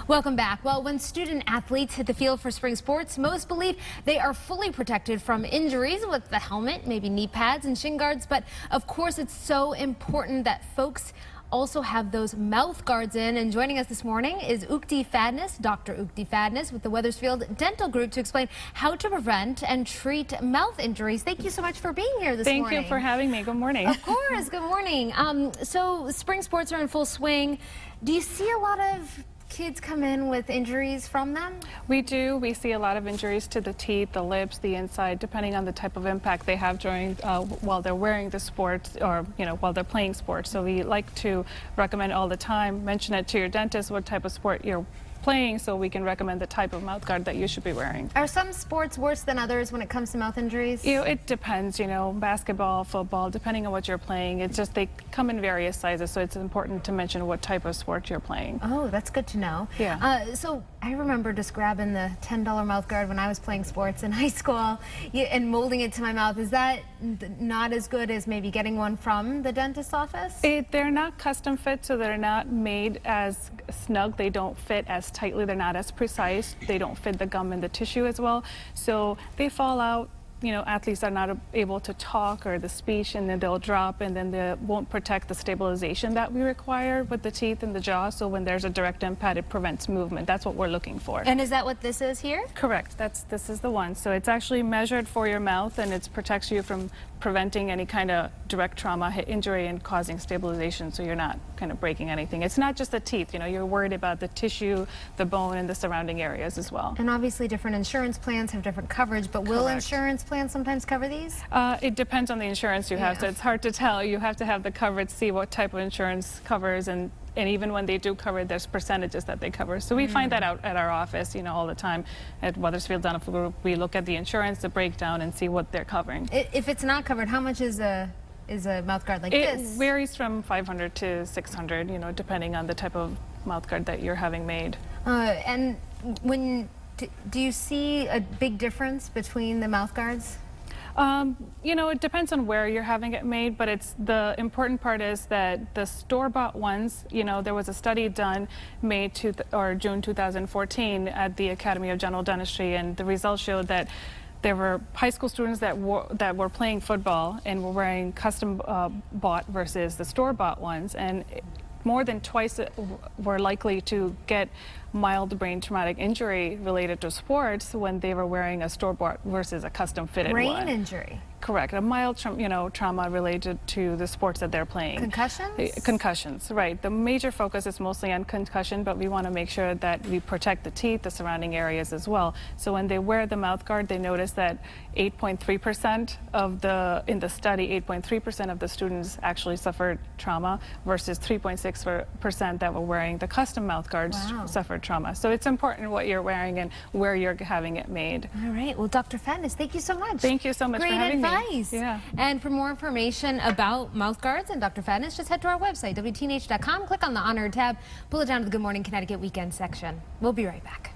Welcome back. Well, when student athletes hit the field for spring sports, most believe they are fully protected from injuries with the helmet, maybe knee pads and shin guards. But of course, it's so important that folks also have those mouth guards in. And joining us this morning is Ukti Fadnis, Dr. Ukti Fadnis with the Wethersfield Dental Group to explain how to prevent and treat mouth injuries. Thank you so much for being here this morning. Thank you for having me. Good morning. Of course. Good morning. So spring sports are in full swing. Do you see a lot of kids come in with injuries from them? We do. We see a lot of injuries to the teeth, the lips, the inside, depending on the type of impact they have during while they're wearing the sport or while they're playing sports. So we like to recommend all the time, mention it to your dentist what type of sport you're playing so we can recommend the type of mouth guard that you should be wearing. Are some sports worse than others when it comes to mouth injuries? It depends, basketball, football, depending on what you're playing. It's just they come in various sizes, so it's important to mention what type of sport you're playing. Oh, that's good to know. Yeah. So I remember just grabbing the $10 mouth guard when I was playing sports in high school and molding it to my mouth. Is that not as good as maybe getting one from the dentist's office? They're not custom fit, so they're not made as snug. They don't fit as tightly. They're not as precise. They don't fit the gum and the tissue as well. So they fall out. Athletes are not able to talk or the speech, and then they'll drop, and then they won't protect the stabilization that we require with the teeth and the jaw. So when there's a direct impact, it prevents movement. That's what we're looking for. And is that what this is here? Correct. This is the one. So it's actually measured for your mouth, and it protects you from preventing any kind of direct trauma, hit injury, and causing stabilization, so you're not kind of breaking anything. It's not just the teeth. You're worried about the tissue, the bone, and the surrounding areas as well. And obviously different insurance plans have different coverage, but will insurance plans sometimes cover these? It depends on the insurance you have, so it's hard to tell. You have to have the coverage, see what type of insurance covers, and even when they do cover, there's percentages that they cover. So we find that out at our office, all the time. At Wethersfield Dental Group, we look at the insurance, the breakdown, and see what they're covering. If it's not covered, how much is a mouth guard like this? It varies from $500 to $600, depending on the type of mouth guard that you're having made. And do you see a big difference between the mouth guards? It depends on where you're having it made, but the important part is that the store-bought ones, there was a study done June 2014 at the Academy of General Dentistry, and the results showed that there were high school students that were playing football and were wearing custom bought versus the store-bought ones, and more than twice were likely to get mild brain traumatic injury related to sports when they were wearing a store-bought versus a custom-fitted one. Brain injury? Correct. A mild trauma related to the sports that they're playing. Concussions? Concussions, right. The major focus is mostly on concussion, but we want to make sure that we protect the teeth, the surrounding areas as well. So when they wear the mouth guard, they notice that 8.3% in the study, 8.3% of the students actually suffered trauma versus 3.6% that were wearing the custom mouth guards suffered trauma. So it's important what you're wearing and where you're having it made. All right. Well, Dr. Fadnis, thank you so much. Thank you so much for having me. Great advice. Yeah. And for more information about mouth guards and Dr. Fadnis, just head to our website, WTNH.com, click on the Honored tab, pull it down to the Good Morning Connecticut Weekend section. We'll be right back.